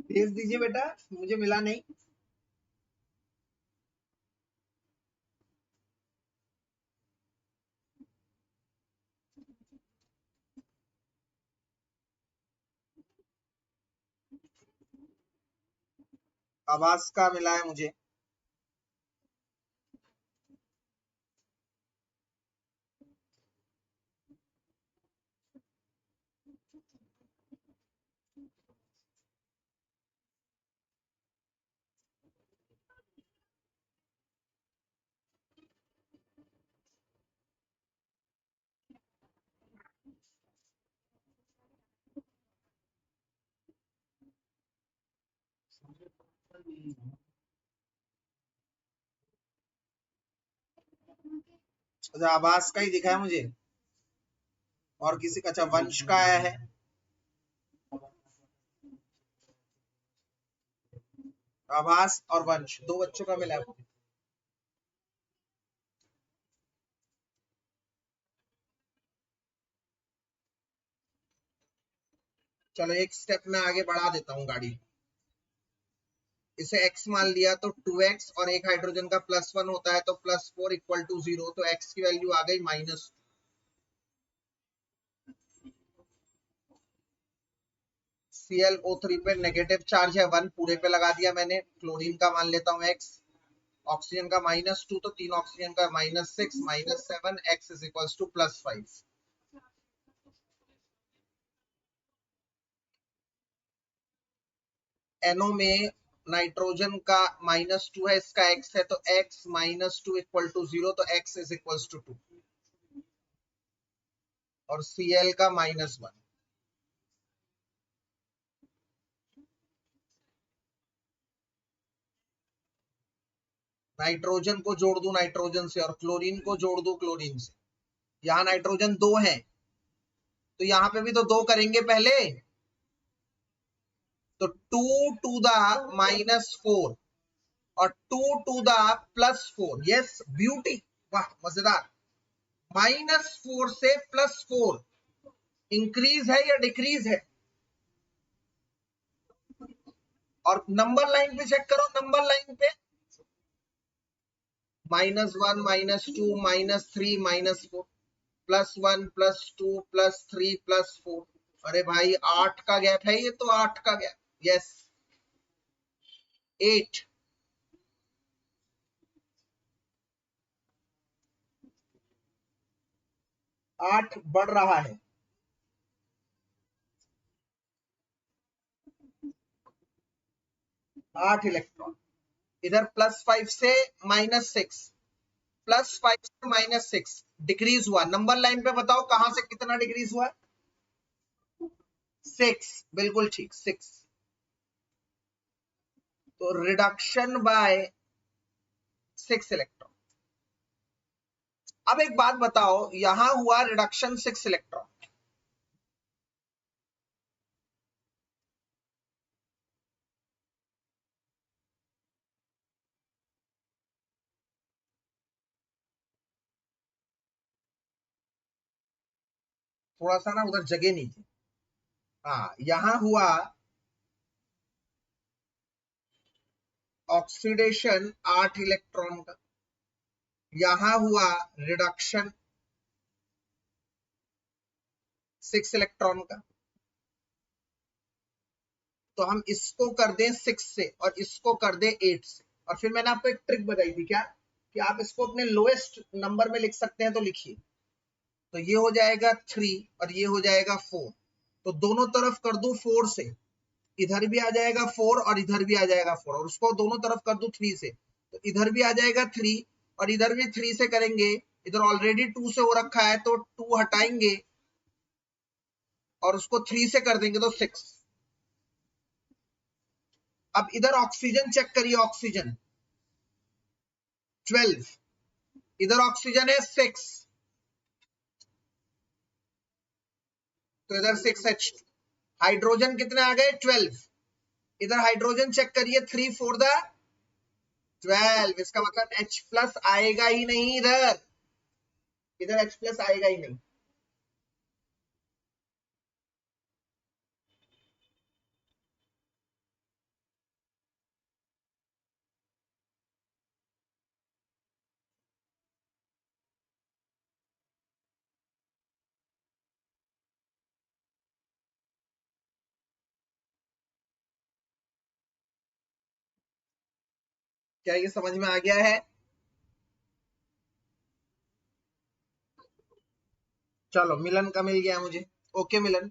भेज दीजिए बेटा, मुझे मिला नहीं। आवाज का मिला है मुझे। अच्छा आवाज का ही दिखा है मुझे, और किसी का? अच्छा वंश का आया है। आवाज और वंश दो बच्चों का मिला है। चलो एक स्टेप में आगे बढ़ा देता हूँ गाड़ी। इसे x मान लिया तो 2x, और एक हाइड्रोजन का +1 होता है तो +4 इक्वल टू 0, तो x की वैल्यू आ गई -2। ClO3 पे नेगेटिव चार्ज है 1, पूरे पे लगा दिया मैंने। क्लोरीन का मान लेता हूँ x, ऑक्सीजन का -2 तो 3 ऑक्सीजन का -6 -7, x is equal to +5। NO में नाइट्रोजन का -2 है, इसका x है तो x -2 इक्वल टू 0, तो x इज इक्वल टू 2, और Cl का -1। नाइट्रोजन को जोड़ दूं नाइट्रोजन से, और क्लोरीन को जोड़ दूं क्लोरीन से। यहाँ नाइट्रोजन 2 है तो यहाँ पे भी तो 2 करेंगे पहले, तो 2 to the -4 और 2 to the +4, यस ब्यूटी, वाह मजेदार। -4 से +4 इंक्रीज है या डिक्रीज है? और नंबर लाइन पे चेक करो, नंबर लाइन पे -1 -2 -3 -4 +1 +2 +3 +4, अरे भाई 8 का गैप है ये तो, 8 का गैप, यस 8। 8 बढ़ रहा है, 8 इलेक्ट्रॉन। इधर +5 से -6, +5 से -6 डिक्रीज हुआ। नंबर लाइन पे बताओ कहां से कितना डिक्रीज हुआ? 6, बिल्कुल ठीक 6। तो रिडक्शन बाय 6 इलेक्ट्रॉन। अब एक बात बताओ, यहां हुआ रिडक्शन 6 इलेक्ट्रॉन, थोड़ा सा ना उधर जगह नहीं थी। हाँ, यहां हुआ ऑक्सीडेशन 8 इलेक्ट्रॉन का, यहां हुआ रिडक्शन 6 इलेक्ट्रॉन का। तो हम इसको कर दें 6 से और इसको कर दें 8 से। और फिर मैंने आपको एक ट्रिक बताई थी, क्या कि आप इसको अपने लोएस्ट नंबर में लिख सकते हैं, तो लिखिए। तो ये हो जाएगा 3 और ये हो जाएगा 4। तो दोनों तरफ कर दूं 4 से, इधर भी आ जाएगा 4 और इधर भी आ जाएगा 4, और उसको दोनों तरफ कर दूं 3 से, तो इधर भी आ जाएगा 3 और इधर भी 3 से करेंगे। इधर ऑलरेडी 2 से हो रखा है तो 2 हटाएंगे और उसको 3 से कर देंगे तो 6। अब इधर ऑक्सीजन चेक करिए, ऑक्सीजन 12, इधर ऑक्सीजन है 6, तो इधर 6H2। हाइड्रोजन कितने आ गए? 12। इधर हाइड्रोजन चेक करिए, 3 4 द 12, इसका मतलब H+ आएगा ही नहीं इधर, इधर H+ आएगा ही नहीं। क्या ये समझ में आ गया है? चलो मिलन का मिल गया मुझे। ओके मिलन,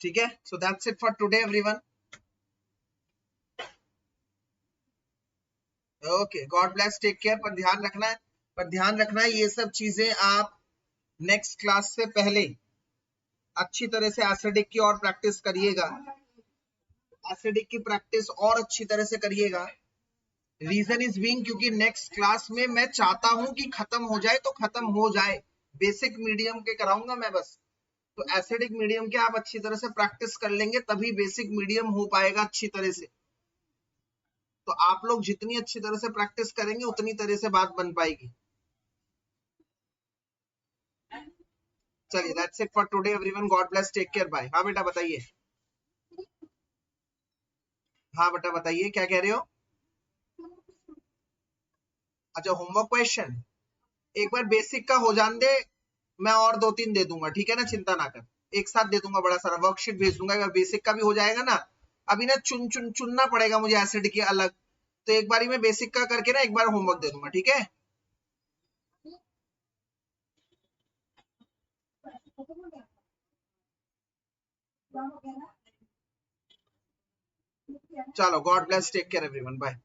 ठीक है। So that's it for today everyone. Okay, God bless, take care. पर ध्यान रखना है, पर ध्यान रखना है ये सब चीजें आप नेक्स्ट क्लास से पहले अच्छी तरह से एसिडिक की और प्रैक्टिस करिएगा, एसिडिक की प्रैक्टिस और अच्छी तरह से करिएगा। रीजन इज बीइंग क्योंकि नेक्स्ट क्लास में मैं चाहता हूं कि खत्म हो जाए तो खत्म हो जाए, बेसिक मीडियम के कराऊंगा मैं बस। तो एसिडिक मीडियम के आप अच्छी तरह से प्रैक्टिस कर लेंगे तभी बेसिक मीडियम हो पाएगा अच्छी तरह से। तो आप लोग जितनी अच्छी तरह से प्रैक्टिस करेंगे उतनी तरह से बात बन पाएगी। चलिए, that's it for today everyone, God bless, take care, bye. हाँ बेटा बताइए, हाँ बेटा बताइए क्या कह रहे हो? अच्छा, होमवर्क क्वेश्चन एक बार बेसिक का हो जान दे, मैं और 2-3 दे दूंगा, ठीक है ना, चिंता ना कर। एक साथ दे दूंगा, बड़ा सारा वर्कशीट भेज दूंगा, अगर बेसिक का भी हो जाएगा ना। अभी ना चुनना पड़ेगा मुझे एसिड की अलग, तो एक बारी मैं बेसिक का करके ना एक बार होमवर्क दे दूंगा, ठीक है। चलो, God bless, take care everyone, bye.